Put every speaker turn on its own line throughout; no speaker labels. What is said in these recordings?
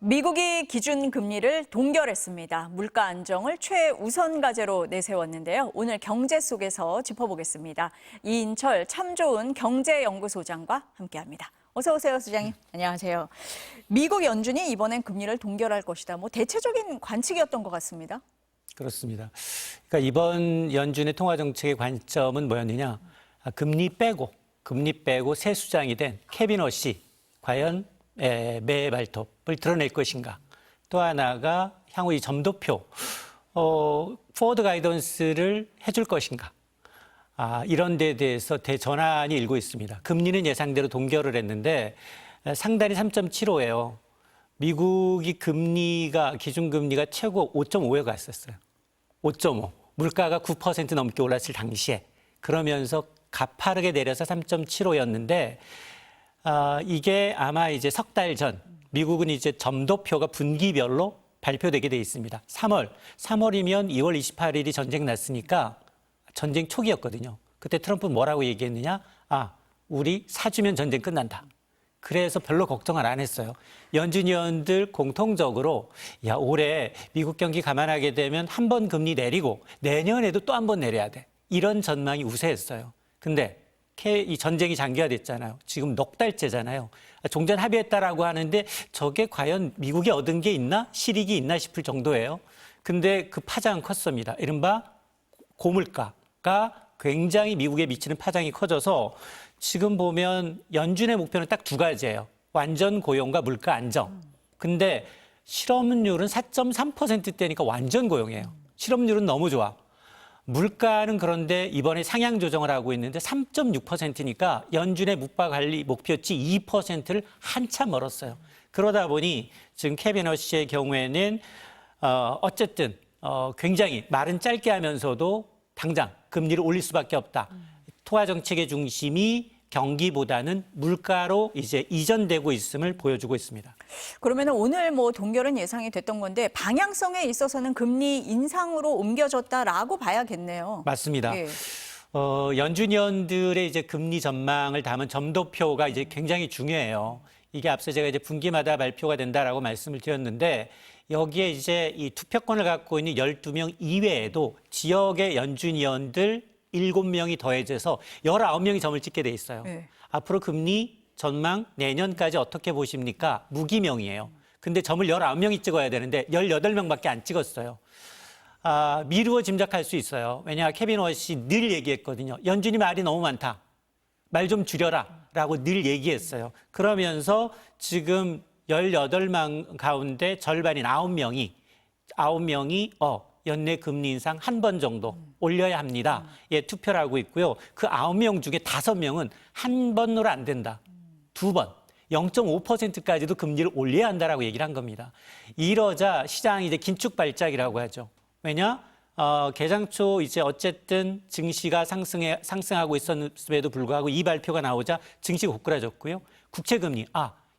미국이 기준금리를 동결했습니다. 물가 안정을 최우선 과제로 내세웠는데요. 오늘 경제 속에서 짚어보겠습니다. 이인철 참 좋은 경제연구소장과 함께합니다. 어서 오세요, 소장님. 안녕하세요. 미국 연준이 이번엔 금리를 동결할 것이다. 대체적인 관측이었던 것 같습니다.
그렇습니다. 그러니까 이번 연준의 통화정책의 관점은 뭐였느냐. 금리 빼고 세수장이 된 케빈 워시 과연 매 발톱을 드러낼 것인가. 또 하나가 향후 이 점도표, 포워드 가이던스를 해줄 것인가. 이런 데에 대해서 대전환이 일고 있습니다. 금리는 예상대로 동결을 했는데 상단이 3.75예요. 미국이 기준금리가 최고 5.5에 갔었어요. 5.5. 물가가 9% 넘게 올랐을 당시에. 그러면서 가파르게 내려서 3.75였는데 이게 아마 이제 석 달 전 미국은 이제 점도표가 분기별로 발표되게 돼 있습니다. 3월이면 2월 28일이 전쟁 났으니까 전쟁 초기였거든요. 그때 트럼프는 뭐라고 얘기했느냐? 우리 사주면 전쟁 끝난다. 그래서 별로 걱정을 안 했어요. 연준 위원들 공통적으로 올해 미국 경기 감안하게 되면 한 번 금리 내리고 내년에도 또 한 번 내려야 돼. 이런 전망이 우세했어요. 근데 이 전쟁이 장기화됐잖아요. 지금 넉 달째잖아요. 종전 합의했다라고 하는데 저게 과연 미국이 얻은 게 있나? 실익이 있나 싶을 정도예요. 근데 그 파장은 컸습니다. 이른바 고물가가 굉장히 미국에 미치는 파장이 커져서 지금 보면 연준의 목표는 딱 두 가지예요. 완전 고용과 물가 안정. 근데 실업률은 4.3%대니까 완전 고용이에요. 실업률은 너무 좋아. 물가는 그런데 이번에 상향 조정을 하고 있는데 3.6%니까 연준의 물가 관리 목표치 2%를 한참 멀었어요. 그러다 보니 지금 케빈 워시의 경우에는 어쨌든 굉장히 말은 짧게 하면서도 당장 금리를 올릴 수밖에 없다. 통화 정책의 중심이 경기보다는 물가로 이제 이전되고 있음을 보여주고 있습니다.
그러면 오늘 동결은 예상이 됐던 건데 방향성에 있어서는 금리 인상으로 옮겨졌다라고 봐야겠네요.
맞습니다.
예.
연준 위원들의 이제 금리 전망을 담은 점도표가 이제 굉장히 중요해요. 이게 앞서 제가 이제 분기마다 발표가 된다라고 말씀을 드렸는데 여기에 이제 이 투표권을 갖고 있는 12명 이외에도 지역의 연준 위원들 7명이 더해져서 19명이 점을 찍게 돼 있어요.
네.
앞으로 금리 전망 내년까지 어떻게 보십니까? 무기명이에요. 근데 점을 19명이 찍어야 되는데 18명밖에 안 찍었어요. 미루어 짐작할 수 있어요. 왜냐 케빈 워시 늘 얘기했거든요. 연준이 말이 너무 많다. 말 좀 줄여라 라고 늘 얘기했어요. 그러면서 지금 18명 가운데 절반인 9명이 연내 금리 인상 한 번 정도 올려야 합니다. 투표를 하고 있고요. 그 9명 중에 5명은 한 번으로 안 된다. 2번. 0.5%까지도 금리를 올려야 한다라고 얘기를 한 겁니다. 이러자 시장이 이제 긴축 발작이라고 하죠. 왜냐? 개장 초 이제 어쨌든 증시가 상승하고 있었음에도 불구하고 이 발표가 나오자 증시가 고꾸라졌고요. 국채금리,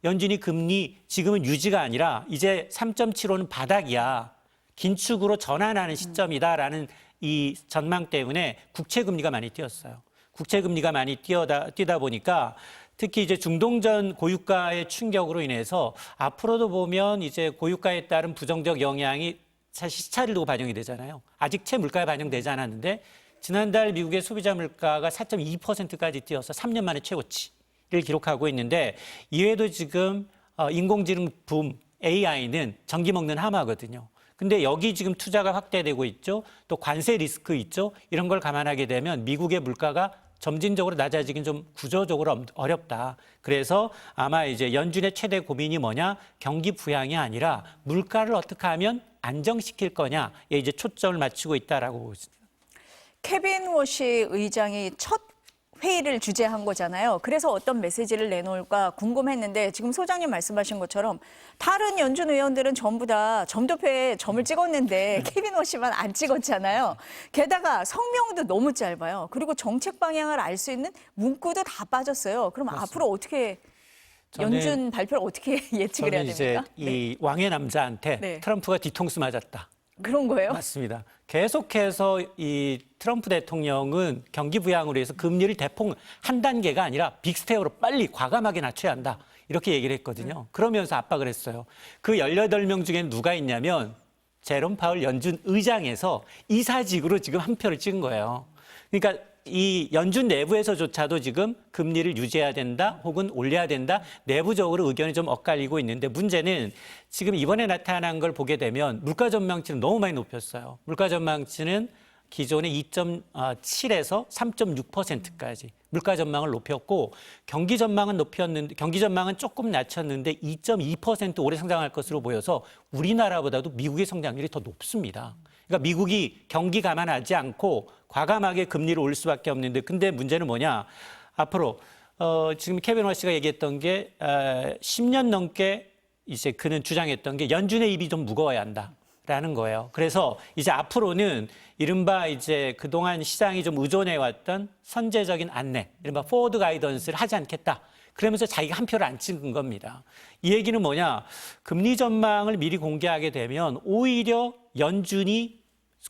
연준이 금리 지금은 유지가 아니라 이제 3.75는 바닥이야. 긴축으로 전환하는 시점이다라는 이 전망 때문에 국채금리가 많이 뛰었어요. 국채금리가 많이 뛰다 보니까 특히 이제 중동전 고유가의 충격으로 인해서 앞으로도 보면 이제 고유가에 따른 부정적 영향이 사실 시차를 두고 반영이 되잖아요. 아직 채 물가에 반영되지 않았는데 지난달 미국의 소비자 물가가 4.2%까지 뛰어서 3년 만에 최고치를 기록하고 있는데 이외에도 지금 인공지능 붐 AI는 전기 먹는 하마거든요. 근데 여기 지금 투자가 확대되고 있죠. 또 관세 리스크 있죠. 이런 걸 감안하게 되면 미국의 물가가 점진적으로 낮아지긴 좀 구조적으로 어렵다. 그래서 아마 이제 연준의 최대 고민이 뭐냐? 경기 부양이 아니라 물가를 어떻게 하면 안정시킬 거냐에 이제 초점을 맞추고 있다라고 보고 있습니다.
케빈 워시 의장이 첫 회의를 주재한 거잖아요. 그래서 어떤 메시지를 내놓을까 궁금했는데 지금 소장님 말씀하신 것처럼 다른 연준 의원들은 전부 다 점도표에 점을 찍었는데 케빈 워시만 안 찍었잖아요. 게다가 성명도 너무 짧아요. 그리고 정책 방향을 알 수 있는 문구도 다 빠졌어요. 그럼
맞습니다.
앞으로 어떻게 연준 발표를 어떻게 예측을 해야 됩니까?
이제 이 왕의 남자한테
네.
트럼프가 뒤통수 맞았다.
그런 거예요?
맞습니다. 계속해서 이 트럼프 대통령은 경기 부양으로 해서 금리를 대폭 한 단계가 아니라 빅스텝으로 빨리 과감하게 낮춰야 한다. 이렇게 얘기를 했거든요. 그러면서 압박을 했어요. 그 18명 중에 누가 있냐면 제롬 파월 연준 의장에서 이사직으로 지금 한 표를 찍은 거예요. 그러니까 이 연준 내부에서조차도 지금 금리를 유지해야 된다 혹은 올려야 된다 내부적으로 의견이 좀 엇갈리고 있는데 문제는 지금 이번에 나타난 걸 보게 되면 물가 전망치는 너무 많이 높였어요. 물가 전망치는 기존의 2.7에서 3.6%까지 물가 전망을 높였고 경기 전망은 높였는데 경기 전망은 조금 낮췄는데 2.2% 올해 성장할 것으로 보여서 우리나라보다도 미국의 성장률이 더 높습니다. 그러니까 미국이 경기 감안하지 않고 과감하게 금리를 올릴 수밖에 없는데 근데 문제는 뭐냐? 앞으로 지금 케빈 워시가 얘기했던 게 10년 넘게 이제 그는 주장했던 게 연준의 입이 좀 무거워야 한다라는 거예요. 그래서 이제 앞으로는 이른바 이제 그동안 시장이 좀 의존해왔던 선제적인 안내, 이른바 포워드 가이던스를 하지 않겠다. 그러면서 자기가 한 표를 안 찍은 겁니다. 이 얘기는 뭐냐? 금리 전망을 미리 공개하게 되면 오히려 연준이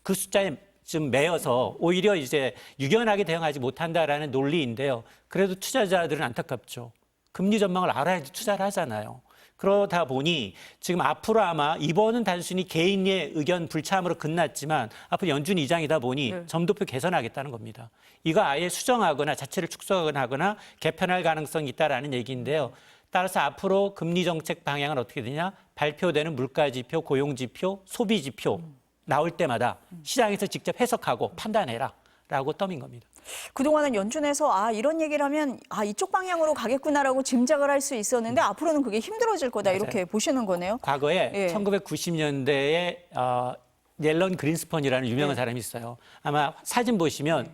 그 숫자에 좀 매여서 오히려 이제 유연하게 대응하지 못한다라는 논리인데요. 그래도 투자자들은 안타깝죠. 금리 전망을 알아야지 투자를 하잖아요. 그러다 보니 지금 앞으로 아마 이번은 단순히 개인의 의견 불참으로 끝났지만 앞으로 연준 의장이다 보니 점도표 개선하겠다는 겁니다. 이거 아예 수정하거나 자체를 축소하거나 개편할 가능성이 있다라는 얘기인데요. 따라서 앞으로 금리 정책 방향은 어떻게 되냐? 발표되는 물가 지표, 고용 지표, 소비 지표 나올 때마다 시장에서 직접 해석하고 판단해라라고 떠민 겁니다.
그동안은 연준에서 이런 얘기를 하면 이쪽 방향으로 가겠구나라고 짐작을 할 수 있었는데 앞으로는 그게 힘들어질 거다
맞아요.
이렇게 보시는 거네요.
과거에
예.
1990년대에 옐런 그린스펀이라는 유명한 사람이 있어요. 아마 사진 보시면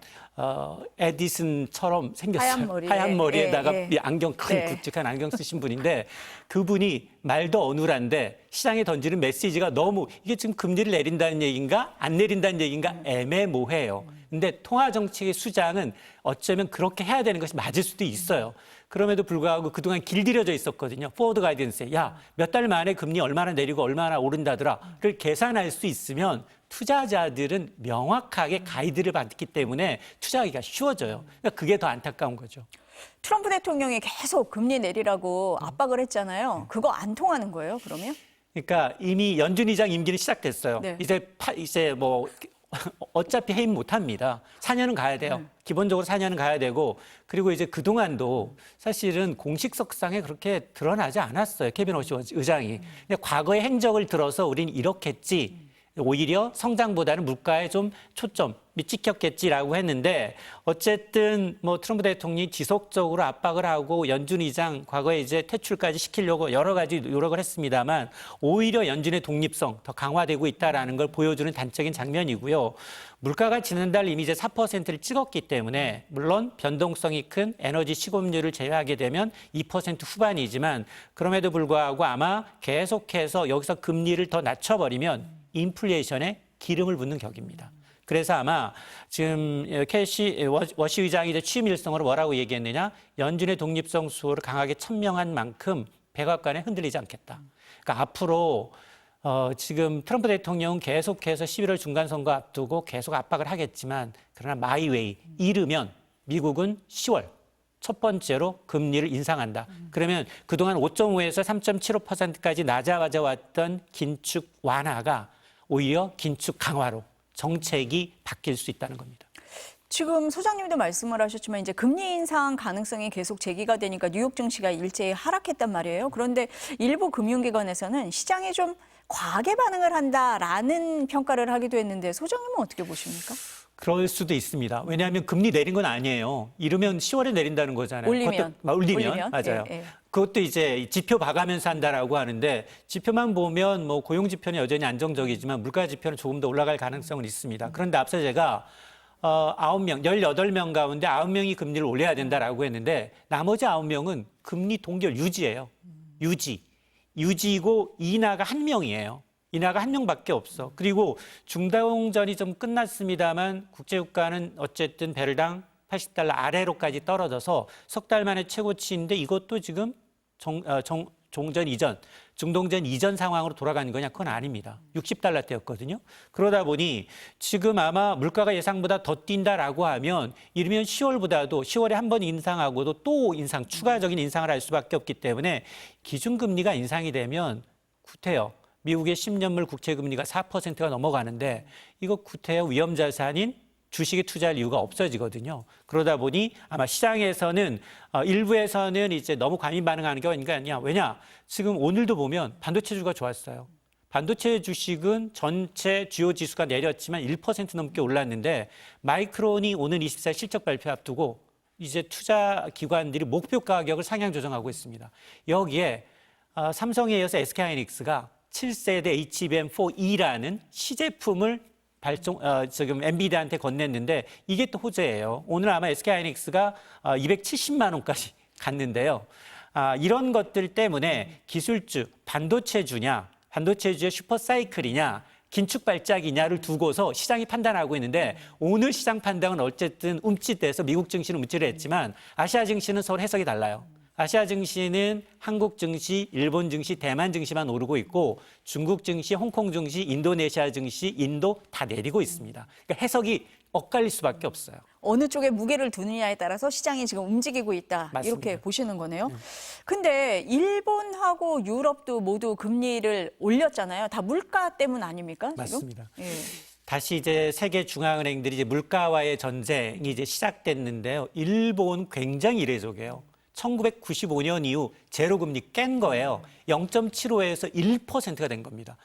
에디슨처럼 생겼어요. 하얀 머리에다가
예.
이 안경 큰 굵직한 안경 쓰신 분인데 그분이 말도 어눌한데 시장에 던지는 메시지가 너무 이게 지금 금리를 내린다는 얘기인가 안 내린다는 얘기인가 애매모호해요. 근데 통화 정책의 수장은 어쩌면 그렇게 해야 되는 것이 맞을 수도 있어요. 그럼에도 불구하고 그동안 길들여져 있었거든요. 포워드 가이던스에 몇 달 만에 금리 얼마나 내리고 얼마나 오른다더라를 계산할 수 있으면 투자자들은 명확하게 가이드를 받기 때문에 투자하기가 쉬워져요. 그러니까 그게 더 안타까운 거죠.
트럼프 대통령이 계속 금리 내리라고 압박을 했잖아요. 그거 안 통하는 거예요, 그러면?
그러니까 이미 연준 의장 임기는 시작됐어요.
네.
이제 뭐 어차피 해임 못 합니다. 4년은 가야 돼요. 기본적으로 4년은 가야 되고 그리고 이제 그동안도 사실은 공식석상에 그렇게 드러나지 않았어요. 케빈 워시 의장이. 근데 과거의 행적을 들어서 우리는 이렇게 했지. 오히려 성장보다는 물가에 좀 초점이 찍혔겠지라고 했는데 어쨌든 뭐 트럼프 대통령이 지속적으로 압박을 하고 연준 의장 과거에 이제 퇴출까지 시키려고 여러 가지 노력을 했습니다만 오히려 연준의 독립성 더 강화되고 있다라는 걸 보여주는 단적인 장면이고요. 물가가 지난달 이미 이제 4%를 찍었기 때문에 물론 변동성이 큰 에너지 식음료를 제외하게 되면 2% 후반이지만 그럼에도 불구하고 아마 계속해서 여기서 금리를 더 낮춰버리면 인플레이션에 기름을 붓는 격입니다. 그래서 아마 지금 워시 의장이 이제 취임 일성으로 뭐라고 얘기했느냐? 연준의 독립성 수호를 강하게 천명한 만큼 백악관에 흔들리지 않겠다. 그러니까 앞으로 지금 트럼프 대통령은 계속해서 11월 중간선거 앞두고 계속 압박을 하겠지만 그러나 마이웨이 이르면 미국은 10월 첫 번째로 금리를 인상한다. 그러면 그동안 5.5에서 3.75%까지 낮아가져왔던 긴축 완화가 오히려 긴축 강화로 정책이 바뀔 수 있다는 겁니다.
지금 소장님도 말씀을 하셨지만 이제 금리 인상 가능성이 계속 제기가 되니까 뉴욕 증시가 일제히 하락했단 말이에요. 그런데 일부 금융기관에서는 시장에 좀 과하게 반응을 한다라는 평가를 하기도 했는데 소장님은 어떻게 보십니까?
그럴 수도 있습니다. 왜냐하면 금리 내린 건 아니에요. 이르면 10월에 내린다는 거잖아요.
올리면
맞아요.
예.
그것도 이제 지표 봐가면서 한다라고 하는데 지표만 보면 뭐 고용 지표는 여전히 안정적이지만 물가 지표는 조금 더 올라갈 가능성은 있습니다. 그런데 앞서 제가 9명, 18명 가운데 9명이 금리를 올려야 된다라고 했는데 나머지 9명은 금리 동결 유지예요. 유지이고 인하가 1명이에요. 인하가 1명밖에 없어. 그리고 중동전이 좀 끝났습니다만 국제유가는 어쨌든 배럴당 $80 아래로까지 떨어져서 석 달 만에 최고치인데 이것도 지금 종전 이전, 중동전 이전 상황으로 돌아가는 거냐? 그건 아닙니다. 60달러대였거든요. 그러다 보니 지금 아마 물가가 예상보다 더 뛴다라고 하면 이르면 10월보다도 10월에 한 번 인상하고도 또 인상, 추가적인 인상을 할 수밖에 없기 때문에 기준금리가 인상이 되면 구태여 미국의 10년물 국채금리가 4%가 넘어가는데 이거 구태여 위험자산인 주식에 투자할 이유가 없어지거든요. 그러다 보니 아마 시장에서는 일부에서는 이제 너무 과민 반응하는 게 아니냐. 왜냐? 지금 오늘도 보면 반도체주가 좋았어요. 반도체 주식은 전체 주요 지수가 내렸지만 1% 넘게 올랐는데 마이크론이 오늘 24일 실적 발표 앞두고 이제 투자 기관들이 목표 가격을 상향 조정하고 있습니다. 여기에 삼성에 이어서 SK하이닉스가 7세대 HBM4E라는 시제품을 지금 엔비디아한테 건넸는데 이게 또 호재예요. 오늘 아마 SK하이닉스가 270만 원까지 갔는데요. 이런 것들 때문에 기술주, 반도체주냐, 반도체주의 슈퍼사이클이냐, 긴축 발작이냐를 두고서 시장이 판단하고 있는데 오늘 시장 판단은 어쨌든 움찔돼서 미국 증시는 움찔을 했지만 아시아 증시는 서로 해석이 달라요. 아시아 증시는 한국 증시, 일본 증시, 대만 증시만 오르고 있고 중국 증시, 홍콩 증시, 인도네시아 증시, 인도 다 내리고 있습니다. 그러니까 해석이 엇갈릴 수밖에 없어요.
어느 쪽에 무게를 두느냐에 따라서 시장이 지금 움직이고 있다.
맞습니다.
이렇게 보시는 거네요. 근데 일본하고 유럽도 모두 금리를 올렸잖아요. 다 물가 때문 아닙니까? 지금?
맞습니다.
예.
다시 이제 세계 중앙은행들이 이제 물가와의 전쟁이 이제 시작됐는데요. 일본 굉장히 이례적이에요. 1995년 이후 제로금리 깬 거예요. 0.75에서 1%가 된 겁니다.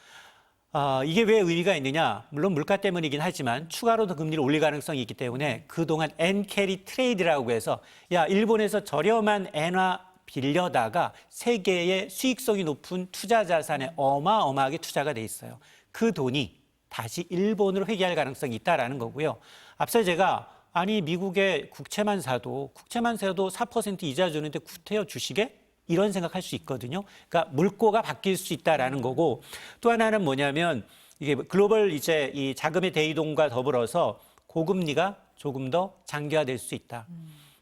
이게 왜 의미가 있느냐? 물론 물가 때문이긴 하지만 추가로 더 금리를 올릴 가능성이 있기 때문에 그동안 엔캐리 트레이드라고 해서 일본에서 저렴한 엔화 빌려다가 세계의 수익성이 높은 투자 자산에 어마어마하게 투자가 돼 있어요. 그 돈이 다시 일본으로 회귀할 가능성이 있다라는 거고요. 앞서 제가 미국의 국채만 사도 4% 이자 주는데 구태여 주식에? 이런 생각할 수 있거든요. 그러니까 물꼬가 바뀔 수 있다라는 거고 또 하나는 뭐냐면 이게 글로벌 이제 이 자금의 대이동과 더불어서 고금리가 조금 더 장기화될 수 있다.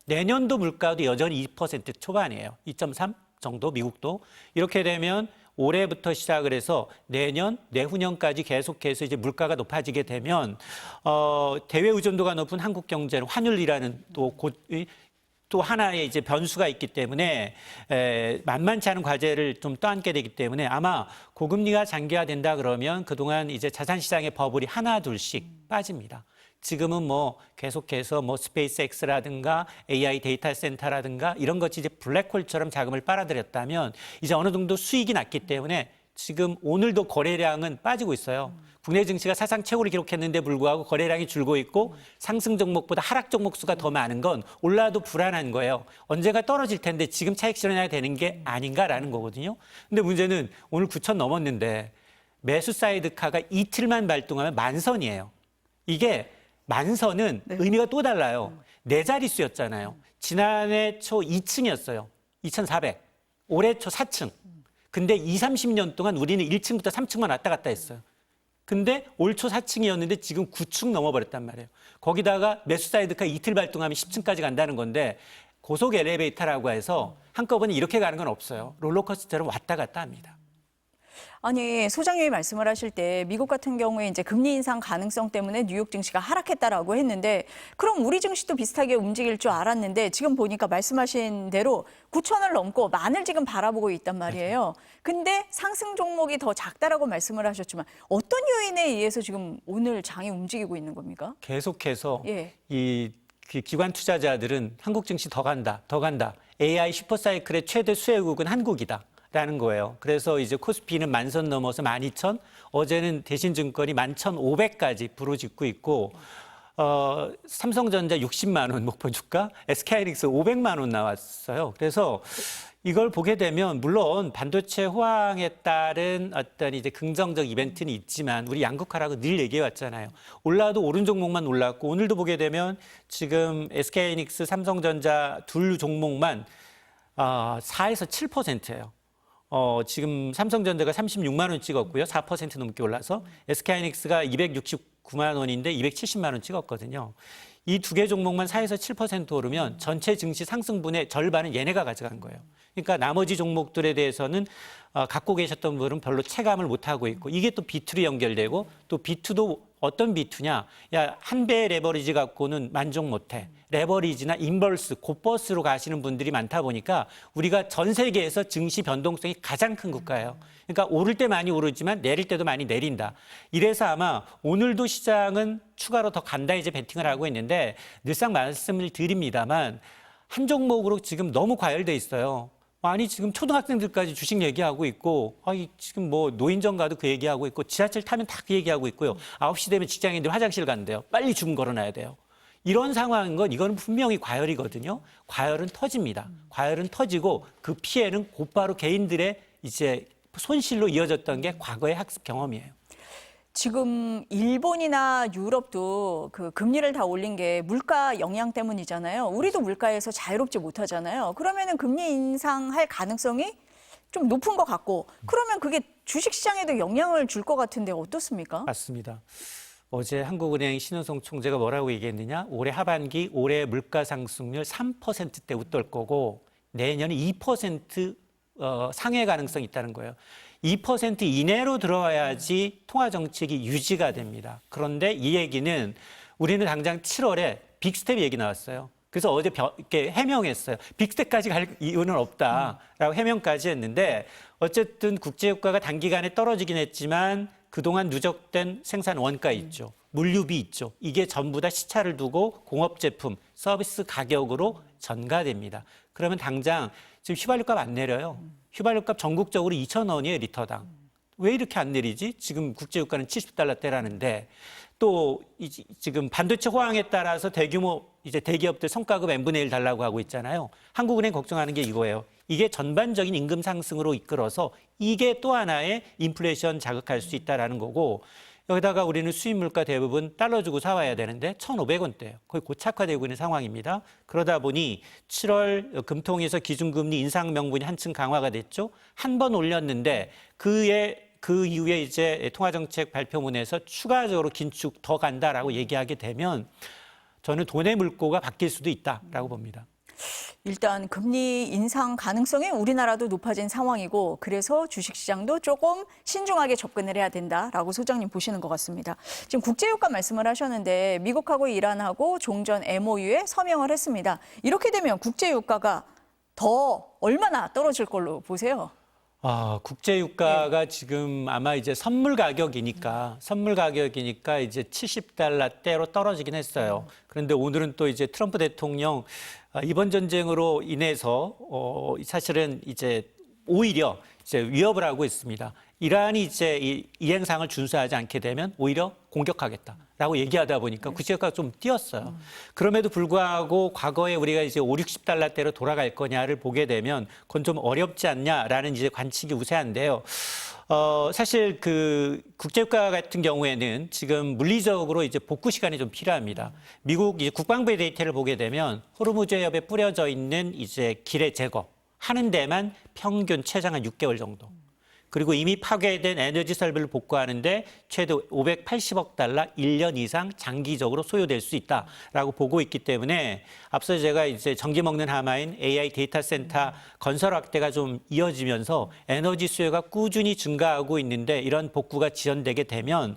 내년도 물가도 여전히 2% 초반이에요. 2.3 정도 미국도. 이렇게 되면 올해부터 시작을 해서 내년, 내후년까지 계속해서 이제 물가가 높아지게 되면 대외 의존도가 높은 한국 경제는 환율이라는 또 하나의 이제 변수가 있기 때문에 만만치 않은 과제를 좀 떠안게 되기 때문에 아마 고금리가 장기화된다 그러면 그동안 이제 자산시장의 버블이 하나 둘씩 빠집니다. 지금은 뭐 계속해서 뭐 스페이스X라든가 AI 데이터 센터라든가 이런 것이 이제 블랙홀처럼 자금을 빨아들였다면 이제 어느 정도 수익이 났기 때문에 지금 오늘도 거래량은 빠지고 있어요. 국내 증시가 사상 최고를 기록했는데 불구하고 거래량이 줄고 있고 상승 종목보다 하락 종목 수가 더 많은 건 올라도 불안한 거예요. 언젠가 떨어질 텐데 지금 차익 실현해야 되는 게 아닌가라는 거거든요. 근데 문제는 오늘 9천 넘었는데 매수 사이드카가 이틀만 발동하면 만선이에요. 이게 만선은 의미가 또 달라요. 네 자릿수였잖아요. 지난해 초 2층이었어요. 2,400. 올해 초 4층. 근데 30년 동안 우리는 1층부터 3층만 왔다 갔다 했어요. 근데 올 초 4층이었는데 지금 9층 넘어버렸단 말이에요. 거기다가 매수 사이드카 이틀 발동하면 10층까지 간다는 건데 고속 엘리베이터라고 해서 한꺼번에 이렇게 가는 건 없어요. 롤러코스터처럼 왔다 갔다 합니다.
아니, 소장님이 말씀을 하실 때 미국 같은 경우에 이제 금리 인상 가능성 때문에 뉴욕 증시가 하락했다라고 했는데 그럼 우리 증시도 비슷하게 움직일 줄 알았는데 지금 보니까 말씀하신 대로 9천을 넘고 만을 지금 바라보고 있단 말이에요. 근데 상승 종목이 더 작다라고 말씀을 하셨지만 어떤 요인에 의해서 지금 오늘 장이 움직이고 있는 겁니까?
계속해서
예.
기관 투자자들은 한국 증시 더 간다. AI 슈퍼사이클의 최대 수혜국은 한국이다. 라는 거예요. 그래서 이제 코스피는 만선 넘어서 12,000, 어제는 대신증권이 11,500까지 부르짖고 있고, 삼성전자 60만 원 목표 주가, SK하이닉스 500만 원 나왔어요. 그래서 이걸 보게 되면 물론 반도체 호황에 따른 어떤 이제 긍정적 이벤트는 있지만 우리 양극화라고 늘 얘기해 왔잖아요. 올라도 오른 종목만 올랐고 오늘도 보게 되면 지금 SK하이닉스, 삼성전자 둘 종목만 4에서 7%예요. 지금 삼성전자가 36만 원 찍었고요. 4% 넘게 올라서 SK하이닉스가 269만 원인데 270만 원 찍었거든요. 이 두 개 종목만 4에서 7% 오르면 전체 증시 상승분의 절반은 얘네가 가져간 거예요. 그러니까 나머지 종목들에 대해서는 갖고 계셨던 분은 별로 체감을 못하고 있고 이게 또 B2로 연결되고 또 B2도 어떤 B2냐? 야, 한 배의 레버리지 갖고는 만족 못해. 레버리지나 인버스, 곧버스로 가시는 분들이 많다 보니까 우리가 전 세계에서 증시 변동성이 가장 큰 국가예요. 그러니까 오를 때 많이 오르지만 내릴 때도 많이 내린다. 이래서 아마 오늘도 시장은 추가로 더 간다 이제 베팅을 하고 있는데 늘상 말씀을 드립니다만 한 종목으로 지금 너무 과열돼 있어요. 아니 지금 초등학생들까지 주식 얘기하고 있고 지금 뭐 노인정 가도 그 얘기하고 있고 지하철 타면 다 그 얘기하고 있고요. 9시 되면 직장인들 화장실 간대요. 빨리 주문 걸어놔야 돼요. 이런 상황인 건 이거는 분명히 과열이거든요. 과열은 터집니다. 과열은 터지고 그 피해는 곧바로 개인들의 이제 손실로 이어졌던 게 과거의 학습 경험이에요.
지금 일본이나 유럽도 그 금리를 다 올린 게 물가 영향 때문이잖아요. 우리도 물가에서 자유롭지 못하잖아요. 그러면은 금리 인상할 가능성이 좀 높은 것 같고, 그러면 그게 주식시장에도 영향을 줄 것 같은데 어떻습니까?
맞습니다. 어제 한국은행 신은성 총재가 뭐라고 얘기했느냐? 올해 하반기 올해 물가 상승률 3%대 웃돌 거고 내년에 2% 상회 가능성이 있다는 거예요. 2% 이내로 들어와야지 통화 정책이 유지가 됩니다. 그런데 이 얘기는 우리는 당장 7월에 빅스텝 얘기 나왔어요. 그래서 어제 이렇게 해명했어요. 빅스텝까지 갈 이유는 없다라고 해명까지 했는데 어쨌든 국제유가가 단기간에 떨어지긴 했지만 그동안 누적된 생산 원가 있죠. 물류비 있죠. 이게 전부 다 시차를 두고 공업 제품, 서비스 가격으로 전가됩니다. 그러면 당장 지금 휘발유값 안 내려요. 휘발유값 전국적으로 2,000원이에요, 리터당. 왜 이렇게 안 내리지? 지금 국제유가는 70달러대라는데 또 지금 반도체 호황에 따라서 대규모 이제 대기업들 성과급 n분의 1 달라고 하고 있잖아요. 한국은행 걱정하는 게 이거예요. 이게 전반적인 임금 상승으로 이끌어서 이게 또 하나의 인플레이션 자극할 수 있다라는 거고 여기다가 우리는 수입 물가 대부분 달러 주고 사와야 되는데 1,500원대예요. 거의 고착화되고 있는 상황입니다. 그러다 보니 7월 금통에서 기준금리 인상 명분이 한층 강화가 됐죠. 한 번 올렸는데 그 이후에 이제 통화정책 발표문에서 추가적으로 긴축 더 간다라고 얘기하게 되면 저는 돈의 물꼬가 바뀔 수도 있다라고 봅니다.
일단 금리 인상 가능성이 우리나라도 높아진 상황이고 그래서 주식시장도 조금 신중하게 접근을 해야 된다라고 소장님 보시는 것 같습니다. 지금 국제유가 말씀을 하셨는데 미국하고 이란하고 종전 MOU에 서명을 했습니다. 이렇게 되면 국제유가가 더 얼마나 떨어질 걸로 보세요?
국제유가가 지금 아마 이제 선물 가격이니까 이제 70달러대로 떨어지긴 했어요. 그런데 오늘은 또 이제 트럼프 대통령 이번 전쟁으로 인해서 사실은 이제 오히려 이제 위협을 하고 있습니다. 이란이 이제 이 행상을 준수하지 않게 되면 오히려 공격하겠다라고 얘기하다 보니까 국제유가가 좀 뛰었어요. 그럼에도 불구하고 과거에 우리가 이제 5, 60달러대로 돌아갈 거냐를 보게 되면 그건 좀 어렵지 않냐라는 이제 관측이 우세한데요. 사실 그 국제유가 같은 경우에는 지금 물리적으로 이제 복구 시간이 좀 필요합니다. 미국 이제 국방부의 데이터를 보게 되면 호르무즈 해협에 뿌려져 있는 이제 기뢰 제거 하는 데만 평균 최장 한 6개월 정도. 그리고 이미 파괴된 에너지 설비를 복구하는데 최대 580억 달러 1년 이상 장기적으로 소요될 수 있다라고 보고 있기 때문에 앞서 제가 이제 전기 먹는 하마인 AI 데이터 센터 건설 확대가 좀 이어지면서 에너지 수요가 꾸준히 증가하고 있는데 이런 복구가 지연되게 되면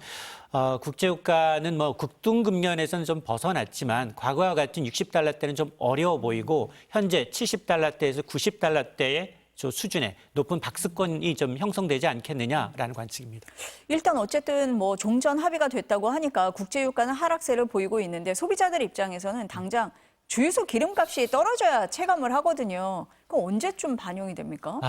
국제유가는 뭐 국둥금연에서는 좀 벗어났지만 과거와 같은 60달러대는 좀 어려워 보이고 현재 70달러대에서 90달러대의 저 수준의 높은 박스권이 좀 형성되지 않겠느냐라는 관측입니다.
일단 어쨌든 뭐 종전 합의가 됐다고 하니까 국제유가는 하락세를 보이고 있는데 소비자들 입장에서는 당장 주유소 기름값이 떨어져야 체감을 하거든요. 그럼 언제쯤 반영이 됩니까?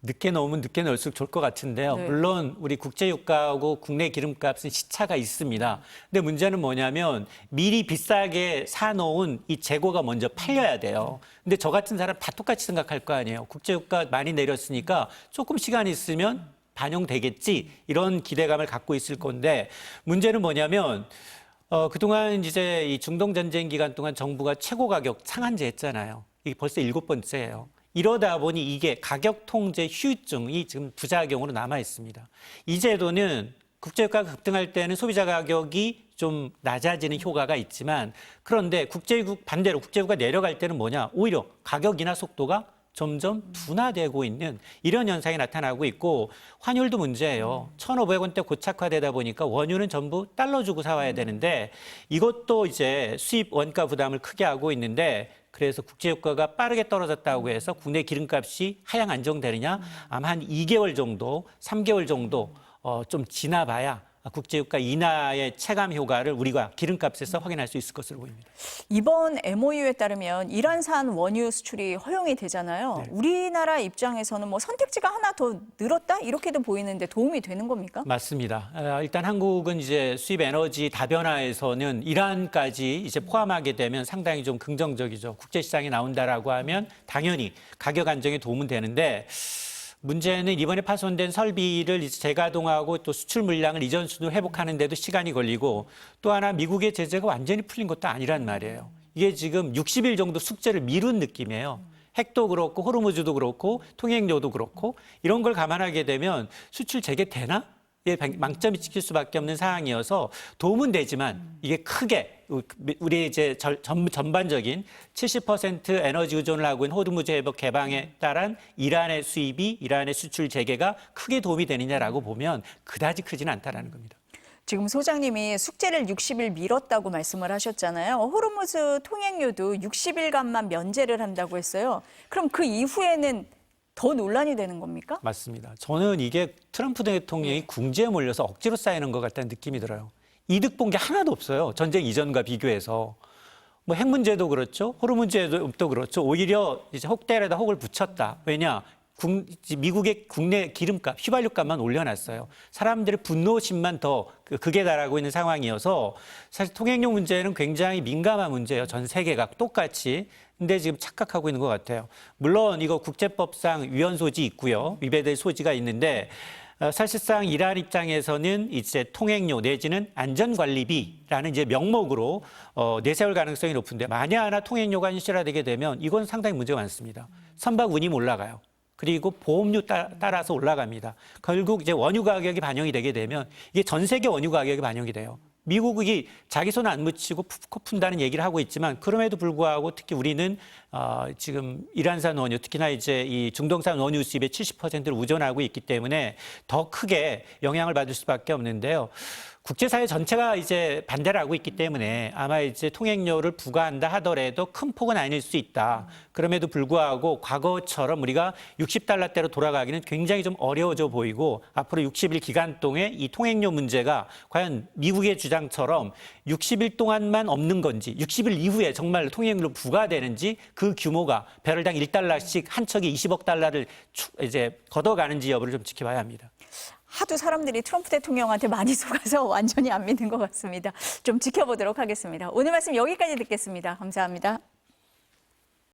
늦게 넣으면 늦게 넣을수록 좋을 것 같은데요.
네.
물론 우리 국제유가하고 국내 기름값은 시차가 있습니다. 근데 문제는 뭐냐면 미리 비싸게 사놓은 이 재고가 먼저 팔려야 돼요. 근데 저 같은 사람 다 똑같이 생각할 거 아니에요. 국제유가 많이 내렸으니까 조금 시간이 있으면 반영되겠지 이런 기대감을 갖고 있을 건데 문제는 뭐냐면 그동안 이제 이 중동 전쟁 기간 동안 정부가 최고 가격 상한제 했잖아요. 이게 벌써 7번째예요. 이러다 보니 이게 가격 통제 후유증이 지금 부작용으로 남아 있습니다. 이 제도는 국제유가가 급등할 때는 소비자 가격이 좀 낮아지는 효과가 있지만 그런데 반대로 국제유가가 내려갈 때는 뭐냐? 오히려 가격이나 속도가 점점 둔화되고 있는 이런 현상이 나타나고 있고 환율도 문제예요. 1,500원대 고착화되다 보니까 원유는 전부 달러 주고 사와야 되는데 이것도 이제 수입 원가 부담을 크게 하고 있는데 그래서 국제유가가 빠르게 떨어졌다고 해서 국내 기름값이 하향 안정되느냐? 아마 한 2개월 정도, 3개월 정도 좀 지나봐야 국제유가 인하의 체감 효과를 우리가 기름값에서 확인할 수 있을 것으로 보입니다.
이번 MOU에 따르면 이란산 원유 수출이 허용이 되잖아요.
네.
우리나라 입장에서는 뭐 선택지가 하나 더 늘었다 이렇게도 보이는데 도움이 되는 겁니까?
맞습니다. 일단 한국은 이제 수입 에너지 다변화에서는 이란까지 이제 포함하게 되면 상당히 좀 긍정적이죠. 국제시장에 나온다라고 하면 당연히 가격 안정에 도움은 되는데 문제는 이번에 파손된 설비를 이제 재가동하고 또 수출 물량을 이전 수준으로 회복하는 데도 시간이 걸리고 또 하나 미국의 제재가 완전히 풀린 것도 아니란 말이에요. 이게 지금 60일 정도 숙제를 미룬 느낌이에요. 핵도 그렇고 호르무즈도 그렇고 통행료도 그렇고 이런 걸 감안하게 되면 수출 재개되나? 예, 망점이 찍힐 수밖에 없는 상황이어서 도움은 되지만 이게 크게 우리 이제 전반적인 70% 에너지 의존을 하고 있는 호르무즈 해협 개방에 따른 이란의 수입이 이란의 수출 재개가 크게 도움이 되느냐라고 보면 그다지 크지는 않다라는 겁니다.
지금 소장님이 숙제를 60일 미뤘다고 말씀을 하셨잖아요. 호르무즈 통행료도 60일간만 면제를 한다고 했어요. 그럼 그 이후에는 더 논란이 되는 겁니까?
맞습니다. 저는 이게 트럼프 대통령이 궁지에 몰려서 억지로 쌓이는 것 같다는 느낌이 들어요. 이득 본 게 하나도 없어요. 전쟁 이전과 비교해서. 뭐 핵 문제도 그렇죠. 호르무즈도 그렇죠. 오히려 이제 혹대에다 혹을 붙였다. 왜냐? 미국의 국내 기름값, 휘발유값만 올려놨어요. 사람들의 분노심만 더 극에 달하고 있는 상황이어서 사실 통행료 문제는 굉장히 민감한 문제예요. 전 세계가 똑같이. 근데 지금 착각하고 있는 것 같아요. 물론 이거 국제법상 위헌 소지 있고요. 위배될 소지가 있는데 사실상 이란 입장에서는 이제 통행료 내지는 안전관리비라는 이제 명목으로 내세울 가능성이 높은데 만약 하나 통행료가 현실화되게 되면 이건 상당히 문제가 많습니다. 선박 운임 올라가요. 그리고 보험료 따라서 올라갑니다. 결국 이제 원유 가격이 반영이 되게 되면 이게 전 세계 원유 가격이 반영이 돼요. 미국이 자기 손 안 묻히고 푹푹 푼다는 얘기를 하고 있지만 그럼에도 불구하고 특히 우리는 지금 이란산 원유 특히나 이제 이 중동산 원유 수입의 70%를 의존하고 있기 때문에 더 크게 영향을 받을 수밖에 없는데요. 국제사회 전체가 이제 반대를 하고 있기 때문에 아마 이제 통행료를 부과한다 하더라도 큰 폭은 아닐 수 있다. 그럼에도 불구하고 과거처럼 우리가 60달러대로 돌아가기는 굉장히 좀 어려워져 보이고 앞으로 60일 기간 동안 이 통행료 문제가 과연 미국의 주장처럼 60일 동안만 없는 건지 60일 이후에 정말 통행료 부과되는지 그 규모가 배럴당 1달러씩 한 척에 20억 달러를 이제 걷어가는지 여부를 좀 지켜봐야 합니다.
하도 사람들이 트럼프 대통령한테 많이 속아서 완전히 안 믿는 것 같습니다. 좀 지켜보도록 하겠습니다. 오늘 말씀 여기까지 듣겠습니다. 감사합니다.